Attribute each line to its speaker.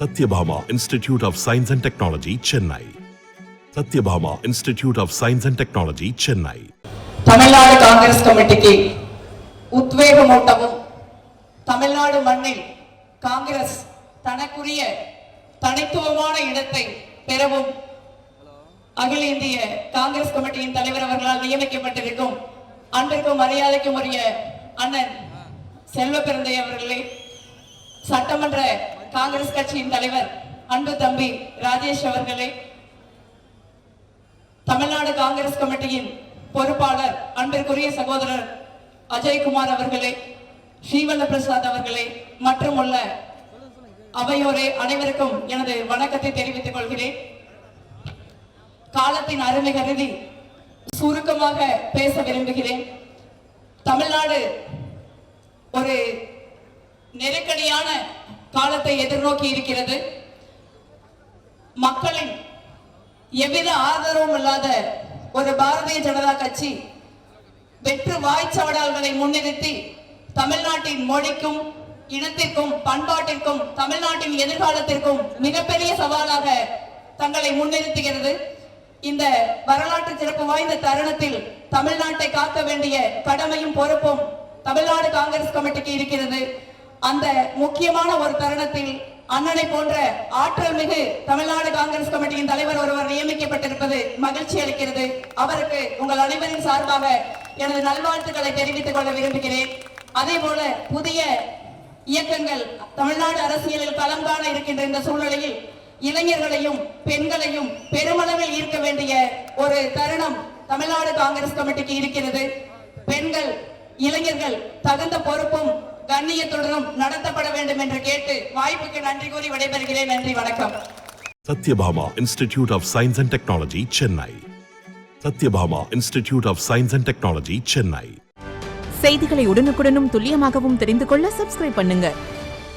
Speaker 1: Satyabhama Institute of Science and Technology, Chennai. Satyabhama Institute of Science and Technology, Chennai.
Speaker 2: Tamil Nadu Congress கமிட்டிக்கு உத்வேகமூட்டவும் Tamil Nadu மண்ணில் காங்கிரஸ் தனக்குரிய தனித்துவமான இடத்தை பெறவும் அகில இந்திய காங்கிரஸ் கமிட்டியின் தலைவர் அவர்களால் நியமிக்கப்பட்டிருக்கும் அன்பிற்கும் மரியாதைக்கும் உரிய அண்ணன் செல்வ பெருந்தை அவர்களே, சட்டமன்ற காங்கிரஸ் கட்சியின் தலைவர் அன்பு தம்பி ராஜேஷ் அவர்களே, தமிழ்நாடு காங்கிரஸ் கமிட்டியின் பொறுப்பாளர் அன்பிற்குரிய சகோதரர் அஜய்குமார் அவர்களே, ஸ்ரீவல்ல பிரசாத் அவர்களே மற்றும் உள்ள அவையோரே, அனைவருக்கும் எனது வணக்கத்தை தெரிவித்துக் கொள்கிறேன். காலத்தின் அருமை கருதி சுருக்கமாக பேச விரும்புகிறேன். தமிழ்நாடு ஒரு நெருக்கடியான காலத்தை எதிர்நோக்கி இருக்கிறது. மக்களின் எவ்வித ஆதரவும் இல்லாத ஒரு பாரதிய ஜனதா கட்சி வெற்று வாய்ச்சாவடால்களை முன்னிறுத்தி தமிழ்நாட்டின் மொழிக்கும் இனத்திற்கும் பண்பாட்டிற்கும் தமிழ்நாட்டின் எதிர்காலத்திற்கும் மிகப்பெரிய சவாலாக தங்களை முன்னிறுத்துகிறது. இந்த வரலாற்று சிறப்பு வாய்ந்த தருணத்தில் தமிழ்நாட்டை காக்க வேண்டிய கடமையும் பொறுப்பும் தமிழ்நாடு காங்கிரஸ் கமிட்டிக்கு இருக்கிறது. அந்த முக்கியமான ஒரு தருணத்தில் அண்ணனை போன்ற ஆற்றல் மிகு தமிழ்நாடு காங்கிரஸ் கமிட்டியின் தலைவர் ஒருவர் நியமிக்கப்பட்டிருப்பது மகிழ்ச்சி அளிக்கிறது. அவருக்கு உங்கள் அனைவரின் சார்பாக எனது நல்வாழ்த்துக்களை தெரிவித்துக் கொள்ள விரும்புகிறேன். அதே போல புதிய இயக்கங்கள் தமிழ்நாடு அரசியலில் களம் காண இருக்கின்ற இந்த சூழ்நிலையில் இளைஞர்களையும் பெண்களையும் பெருமளவில் ஈர்க்க வேண்டிய ஒரு தருணம் தமிழ்நாடு காங்கிரஸ் கமிட்டிக்கு இருக்கிறது. பெண்கள் இளைஞர்கள் தகுந்த பொறுப்பும் கண்ணியத்துடனும் நடத்தப்பட வேண்டும் என்று கேட்டு வாய்ப்புக்கு நன்றி கூறி விடைபெறுகிறேன். நன்றி, வணக்கம்.
Speaker 1: Satyabhama Institute of Science and Technology, Chennai. Satyabhama Institute of Science and Technology, Chennai.
Speaker 3: செய்திகளை உடனுக்குடனும் துல்லியமாகவும் தெரிந்து கொள்ள சப்ஸ்கிரைப் பண்ணுங்க.